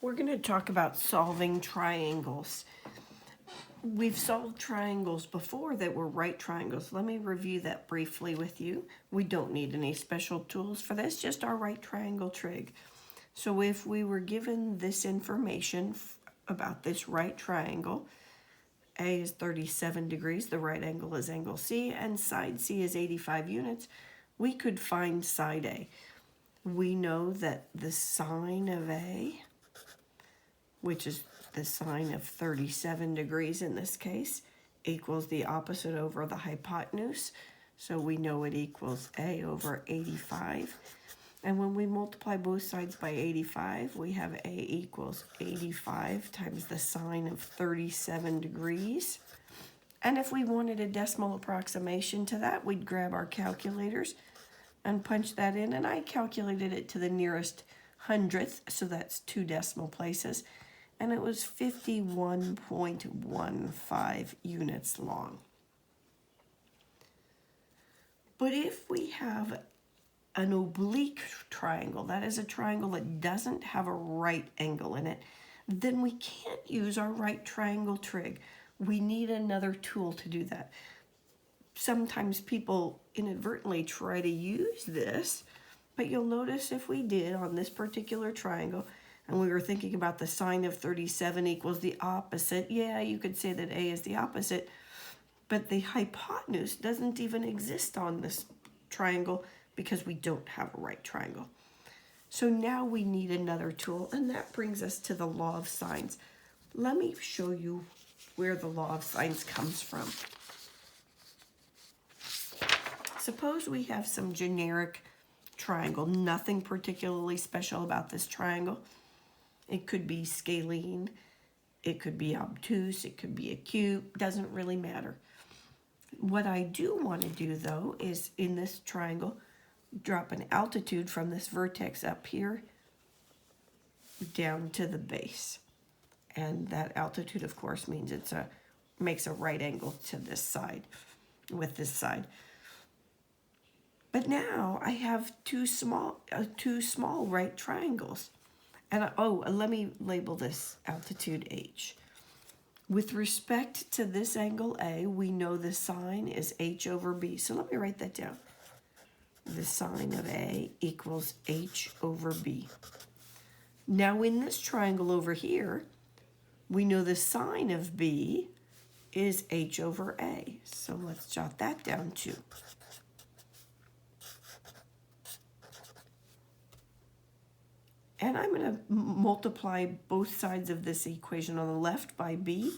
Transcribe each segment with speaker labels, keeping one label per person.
Speaker 1: We're going to talk about solving triangles. We've solved triangles before that were right triangles. Let me review that briefly with you. We don't need any special tools for this, just our right triangle trig. So if we were given this information about this right triangle, A is 37 degrees, the right angle is angle C, and side C is 85 units, we could find side A. We know that the sine of A, which is the sine of 37 degrees in this case, equals the opposite over the hypotenuse. So we know it equals A over 85. And when we multiply both sides by 85, we have A equals 85 times the sine of 37 degrees. And if we wanted a decimal approximation to that, we'd grab our calculators and punch that in. And I calculated it to the nearest hundredth, so that's 2 decimal places. And it was 51.15 units long. But if we have an oblique triangle, that is a triangle that doesn't have a right angle in it, then we can't use our right triangle trig. We need another tool to do that. Sometimes people inadvertently try to use this, but you'll notice if we did on this particular triangle, and we were thinking about the sine of 37 equals the opposite, yeah, you could say that A is the opposite, but the hypotenuse doesn't even exist on this triangle because we don't have a right triangle. So now we need another tool, and that brings us to the law of sines. Let me show you where the law of sines comes from. Suppose we have some generic triangle, nothing particularly special about this triangle. It could be scalene, it could be obtuse, it could be acute, doesn't really matter. What I do want to do though is in this triangle, drop an altitude from this vertex up here down to the base. And that altitude of course means makes a right angle to this side, with this side. But now I have two small right triangles. And let me label this altitude H. With respect to this angle A, we know the sine is H over B. So let me write that down. The sine of A equals H over B. Now in this triangle over here, we know the sine of B is H over A. So let's jot that down too. And I'm going to multiply both sides of this equation on the left by B.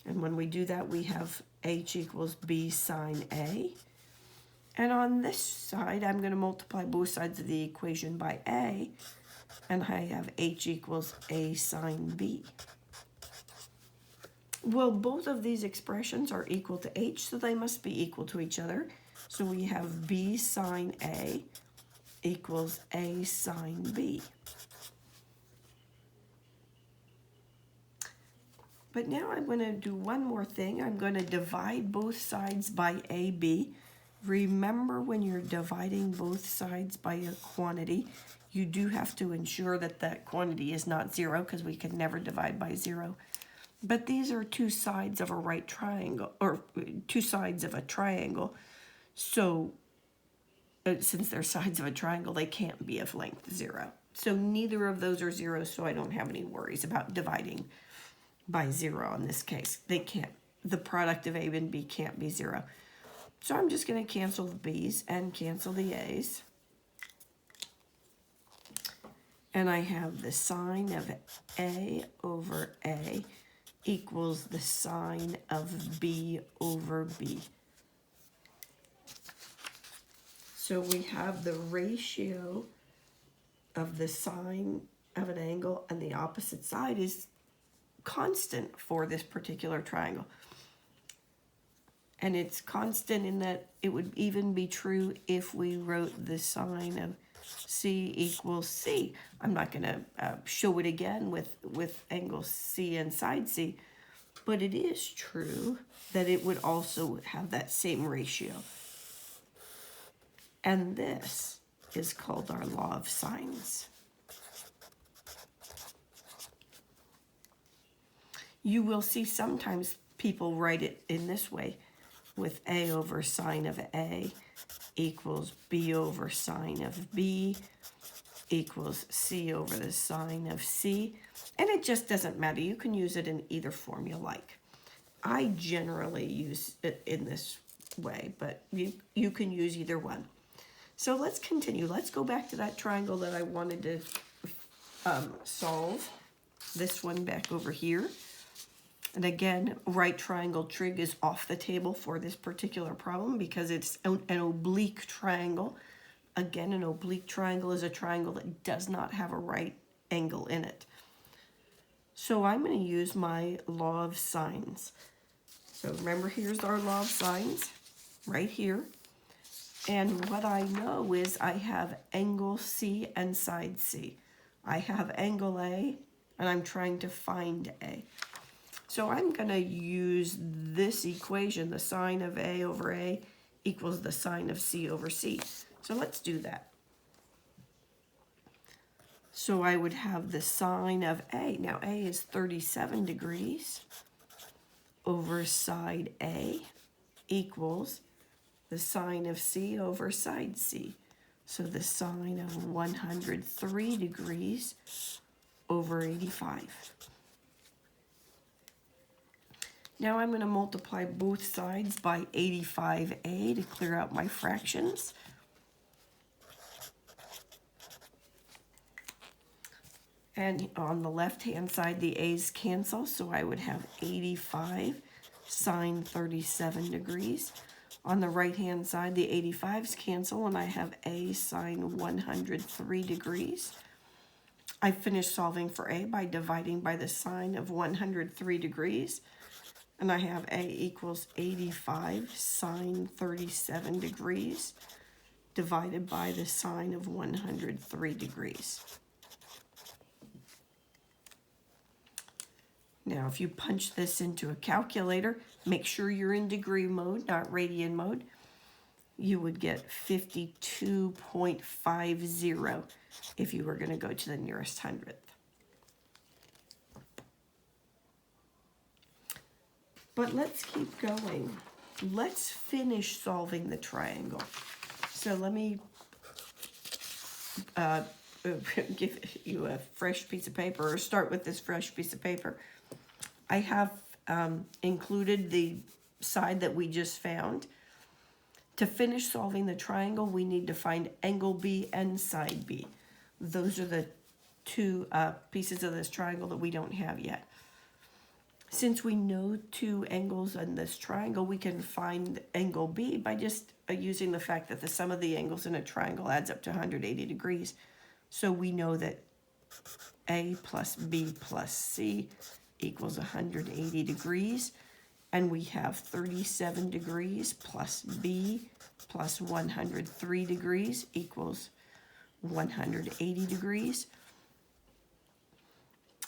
Speaker 1: And when we do that, we have H equals B sine A. And on this side, I'm going to multiply both sides of the equation by A. And I have H equals A sine B. Well, both of these expressions are equal to H, so they must be equal to each other. So we have B sine A equals A sine B. But now I'm going to do one more thing. I'm going to divide both sides by AB. Remember, when you're dividing both sides by a quantity, you do have to ensure that that quantity is not zero, because we can never divide by zero. But these are two sides of a right triangle, or two sides of a triangle. So since they're sides of a triangle, they can't be of length 0. So neither of those are 0, so I don't have any worries about dividing by 0 in this case. They can't. The product of A and B can't be 0. So I'm just going to cancel the B's and cancel the A's. And I have the sine of A over A equals the sine of B over B. So we have the ratio of the sine of an angle and the opposite side is constant for this particular triangle. And it's constant in that it would even be true if we wrote the sine of C equals C. I'm not going to show it again with angle C and side C, but it is true that it would also have that same ratio. And this is called our law of sines. You will see sometimes people write it in this way, with A over sine of A equals B over sine of B equals C over the sine of C. And it just doesn't matter. You can use it in either form you like. I generally use it in this way, but you can use either one. So let's continue. Let's go back to that triangle that I wanted to solve. This one back over here. And again, right triangle trig is off the table for this particular problem because it's an oblique triangle. Again, an oblique triangle is a triangle that does not have a right angle in it. So I'm going to use my law of sines. So remember, here's our law of sines right here. And what I know is I have angle C and side C. I have angle A, and I'm trying to find A. So I'm going to use this equation, the sine of A over A equals the sine of C over C. So let's do that. So I would have the sine of A. Now A is 37 degrees over side A equals the sine of C over side C. So the sine of 103 degrees over 85. Now I'm going to multiply both sides by 85A to clear out my fractions. And on the left-hand side, the A's cancel, so I would have 85 sine 37 degrees. On the right-hand side, the 85's cancel, and I have A sine 103 degrees. I finished solving for A by dividing by the sine of 103 degrees. And I have A equals 85 sine 37 degrees divided by the sine of 103 degrees. Now, if you punch this into a calculator, make sure you're in degree mode, not radian mode. You would get 52.50 if you were going to go to the nearest hundredth. But let's keep going. Let's finish solving the triangle. So let me give you a fresh piece of paper, or start with this fresh piece of paper. I have included the side that we just found. To finish solving the triangle, we need to find angle B and side B. Those are the two pieces of this triangle that we don't have yet. Since we know two angles in this triangle, we can find angle B by just using the fact that the sum of the angles in a triangle adds up to 180 degrees. So we know that A plus B plus C equals 180 degrees. And we have 37 degrees plus B plus 103 degrees equals 180 degrees.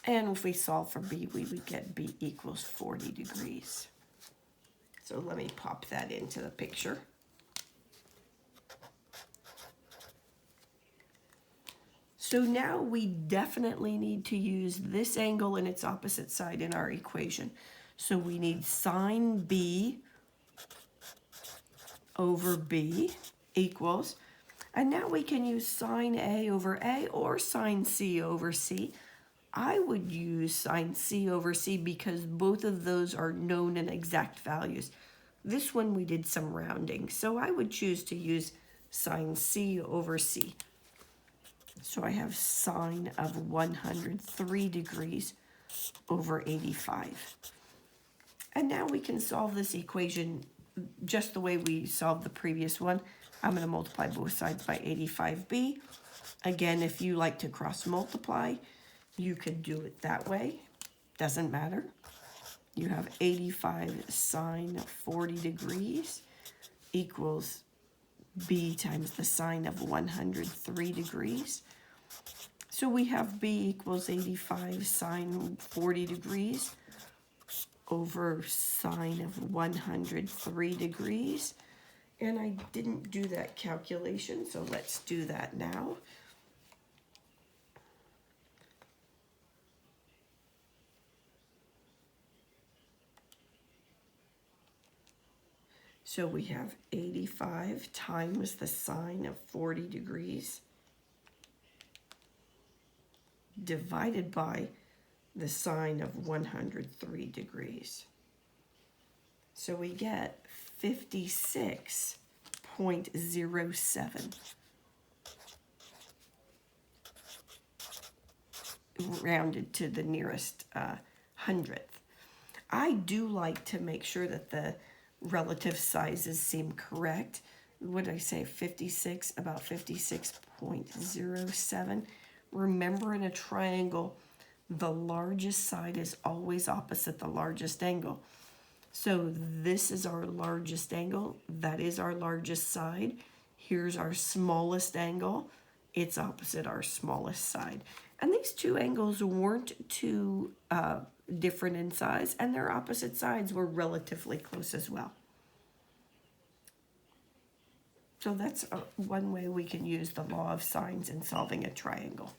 Speaker 1: And if we solve for B, we would get B equals 40 degrees. So let me pop that into the picture. So now we definitely need to use this angle and its opposite side in our equation. So we need sine B over B equals, and now we can use sine A over A or sine C over C. I would use sine C over C because both of those are known and exact values. This one we did some rounding, so I would choose to use sine C over C. So I have sine of 103 degrees over 85. And now we can solve this equation just the way we solved the previous one. I'm going to multiply both sides by 85b. Again, if you like to cross multiply, you could do it that way. Doesn't matter. You have 85 sine 40 degrees equals b times the sine of 103 degrees. So we have b equals 85 sine 40 degrees over sine of 103 degrees. And I didn't do that calculation, so let's do that now. So we have 85 times the sine of 40 degrees divided by the sine of 103 degrees. So we get 56.07. Rounded to the nearest hundredth. I do like to make sure that the relative sizes seem correct. What did I say? 56, about 56.07. Remember, in a triangle, the largest side is always opposite the largest angle. So this is our largest angle. That is our largest side. Here's our smallest angle. It's opposite our smallest side. And these two angles weren't too different in size, and their opposite sides were relatively close as well. So that's one way we can use the law of sines in solving a triangle.